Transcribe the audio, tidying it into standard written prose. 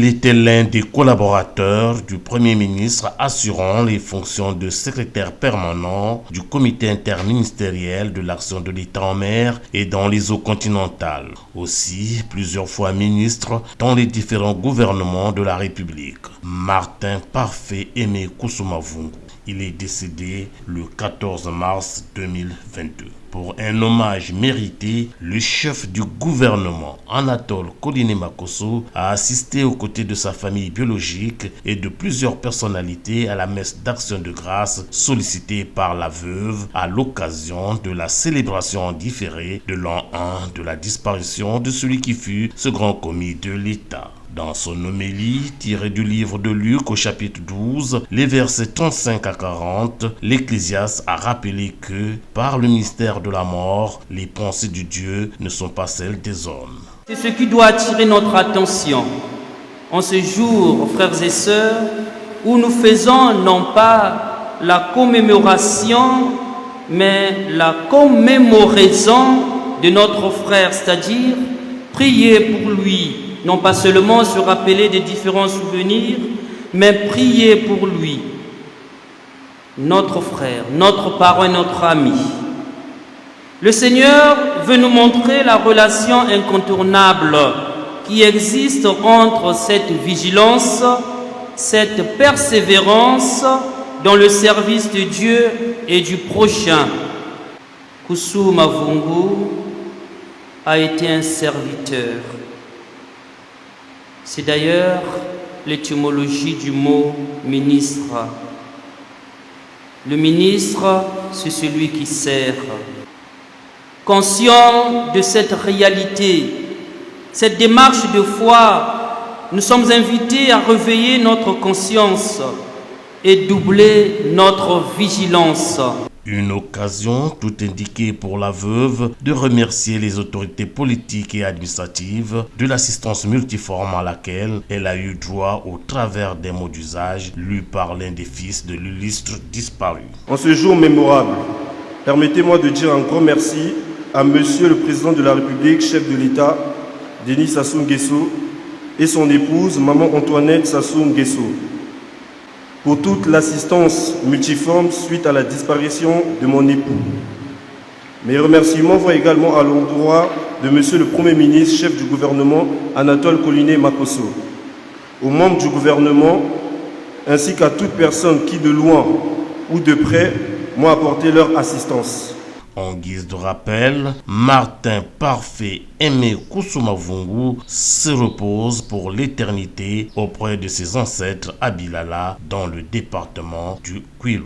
était l'un des collaborateurs du Premier ministre assurant les fonctions de secrétaire permanent du comité interministériel de l'action de l'État en mer et dans les eaux continentales. Aussi, plusieurs fois ministre dans les différents gouvernements de la République. Martin Parfait Aimé Kusumavungu. Il est décédé le 14 mars 2022. Pour un hommage mérité, le chef du gouvernement, Anatole Koliné Makosso, a assisté aux côtés de sa famille biologique et de plusieurs personnalités à la messe d'action de grâce sollicitée par la veuve à l'occasion de la célébration en différé de l'an 1 de la disparition de celui qui fut ce grand commis de l'État. Dans son homélie, tirée du livre de Luc au chapitre 12, les versets 35 à 40, l'Ecclésiaste a rappelé que, par le mystère de la mort, les pensées de Dieu ne sont pas celles des hommes. C'est ce qui doit attirer notre attention en ce jour, frères et sœurs, où nous faisons non pas la commémoration, mais la commémoraison de notre frère, c'est-à-dire prier pour lui. Non pas seulement se rappeler des différents souvenirs, mais prier pour lui, notre frère, notre parent et notre ami. Le Seigneur veut nous montrer la relation incontournable qui existe entre cette vigilance, cette persévérance dans le service de Dieu et du prochain. Kusumavungu a été un serviteur. C'est d'ailleurs l'étymologie du mot ministre. Le ministre, c'est celui qui sert. Conscient de cette réalité, cette démarche de foi, nous sommes invités à réveiller notre conscience et doubler notre vigilance. Une occasion tout indiquée pour la veuve de remercier les autorités politiques et administratives de l'assistance multiforme à laquelle elle a eu droit au travers des mots d'usage lus par l'un des fils de l'illustre disparu. En ce jour mémorable, permettez-moi de dire un grand merci à Monsieur le Président de la République, chef de l'État, Denis Sassou Nguesso, et son épouse, Maman Antoinette Sassou Nguesso, pour toute l'assistance multiforme suite à la disparition de mon époux. Mes remerciements vont également à l'endroit de Monsieur le Premier ministre, chef du gouvernement, Anatole Koliné Makosso, aux membres du gouvernement, ainsi qu'à toute personne qui, de loin ou de près, m'ont apporté leur assistance. En guise de rappel, Martin Parfait Aimé Kusumavungu se repose pour l'éternité auprès de ses ancêtres à Bilala dans le département du Kwilu.